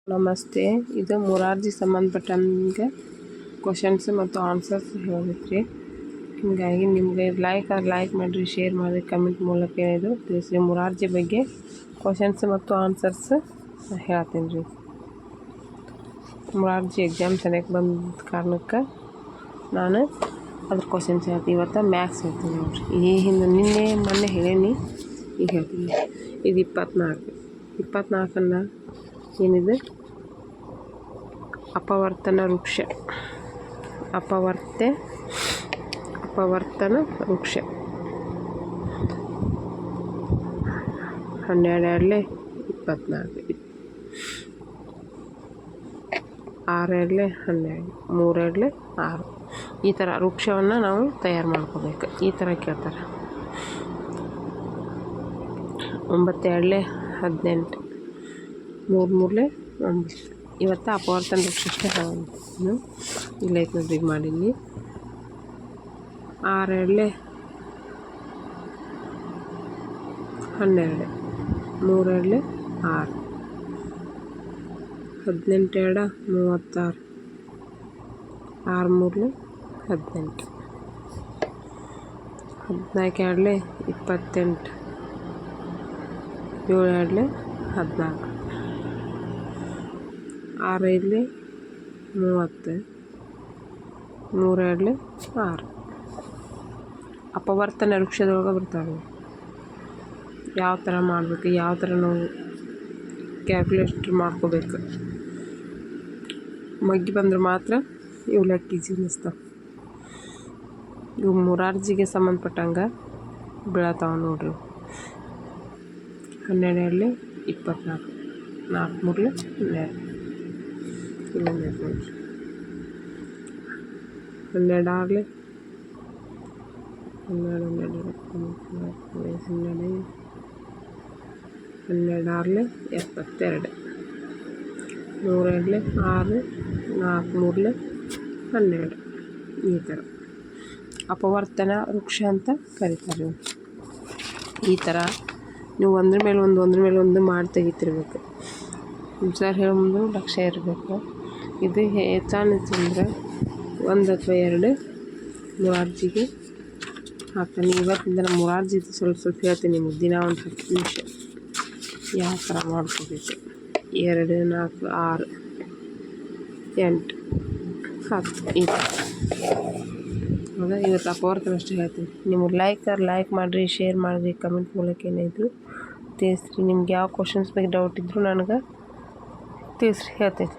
ನಮಸ್ತೆ. ಇದು ಮೊರಾರ್ಜಿ ಸಂಬಂಧಪಟ್ಟಂಗೆ ಕ್ವಶನ್ಸ್ ಮತ್ತು ಆನ್ಸರ್ಸ್ ಹೇಳಬೇಕ್ರಿ. ಹೀಗಾಗಿ ನಿಮಗೆ ಲೈಕ್ ಮಾಡಿರಿ, ಶೇರ್ ಮಾಡಿರಿ, ಕಮೆಂಟ್ ಮೂಲಕ ಏನಿದ್ರು ತಿಳಿಸ್ರಿ. ಮೊರಾರ್ಜಿ ಬಗ್ಗೆ ಕ್ವಶನ್ಸ್ ಮತ್ತು ಆನ್ಸರ್ಸ್ ಹೇಳ್ತೀನಿ ರೀ. ಮೊರಾರ್ಜಿ ಎಕ್ಸಾಮ್ ಚೆನ್ನಾಗಿ ಬಂದ ಕಾರಣಕ್ಕೆ ನಾನು ಅದ್ರ ಕ್ವಶನ್ಸ್ ಹೇಳ್ತೀನಿ. ಇವತ್ತು ಮ್ಯಾಥ್ಸ್ ಹೇಳ್ತೀನಿ ನೋಡಿರಿ. ನಿನ್ನೆ ಮೊನ್ನೆ ಹೇಳೀನಿ, ಈಗ ಹೇಳ್ತೀನಿ. ಇದು 24 ಏನಿದೆ ಅಪವರ್ತನ ವೃಕ್ಷ. ಅಪವರ್ತನ ವೃಕ್ಷ 12 24, 6 12, 3 6. ಈ ಥರ ವೃಕ್ಷವನ್ನು ನಾವು ತಯಾರು ಮಾಡ್ಕೋಬೇಕು. ಈ ಥರ ಕೇಳ್ತಾರೆ. 9 2 18, 3 3 9. ಇವತ್ತು ಅಪವರ್ತನ ವೃಕ್ಷ ಅಷ್ಟೇ ಹೇಳೋದು. ಇಲ್ಲೈತೆ ನೋಡ್ರಿ, ಈಗ ಮಾಡೀನಿ. 6 2 12, 3 2 6, 18 2 36, 6 3 18, 14 2 28, 7 2 14, 6 5 30, 3 2 6. ಅಪವರ್ತನ ವೃಕ್ಷದೊಳಗೆ ಬರ್ತಾವೆ. ಯಾವ ಥರ ಮಾಡಬೇಕು, ಯಾವ ಥರ ನಾವು ಕ್ಯಾಲ್ಕುಲೇಟ್ ಮಾಡ್ಕೋಬೇಕು, ಮಗ್ಗಿ ಬಂದ್ರೆ ಮಾತ್ರ ಇವು ಲೆಕ್ಕ ಈಜಿ ಅನ್ನಿಸ್ತಾವೆ. ಇವು ಮೊರಾರ್ಜಿಗೆ ಸಂಬಂಧಪಟ್ಟಂಗೆ ಬೀಳತ್ತಾವ ನೋಡ್ರಿ. 12 24, 4 3 12. ಇಲ್ಲ ನೋಡ್ರಿ, 12 12 12 72, 3 6, 4 3 12. ಈ ಥರ ಅಪವರ್ತನ ವೃಕ್ಷ ಅಂತ ಕರೀತಾರೆ. ಈ ಥರ ನೀವು ಒಂದ್ರ ಮೇಲೆ ಒಂದು ಮಾಡಿ ತೆಗಿತಿರ್ಬೇಕು. ಸರ್ ಹೇಳೋ ಮುಂದೆ ಲಕ್ಷ್ಯ ಇರಬೇಕು. ಇದು ಹೆಚ್ಚಾನಿತ್ತಂದ್ರೆ 1 ಅಥವಾ 2 ಮೊರಾರ್ಜಿಗೆ ಹಾಕ್ತಾನೆ. ಇವತ್ತಿಂದ ನಾನು ಮೊರಾರ್ಜಿದು ಸ್ವಲ್ಪ ಹೇಳ್ತೀನಿ ನಿಮಗೆ. ದಿನ ಒಂದು 10 ನಿಮಿಷ ಯಾವ ಥರ ಮಾಡ್ಕೋಬೇಕು. 2 4 6 8 10 ಈ ಥರ. ಹೌದಾ, ಇವತ್ತು ಅಪವರ್ತನ ಅಷ್ಟೇ ಹೇಳ್ತೀನಿ. ನಿಮಗೆ ಲೈಕ್ ಮಾಡಿರಿ, ಶೇರ್ ಮಾಡಿರಿ, ಕಮೆಂಟ್ ಮೂಲಕ ಏನಿದ್ರು ತಿಳಿಸ್ರಿ. ನಿಮ್ಗೆ ಯಾವ ಕ್ವಶನ್ಸ್ ಬಗ್ಗೆ ಡೌಟ್ ಇದ್ದರೂ ನನಗೆ ತಿಳಿಸ್ರಿ, ಹೇಳ್ತೀನಿ.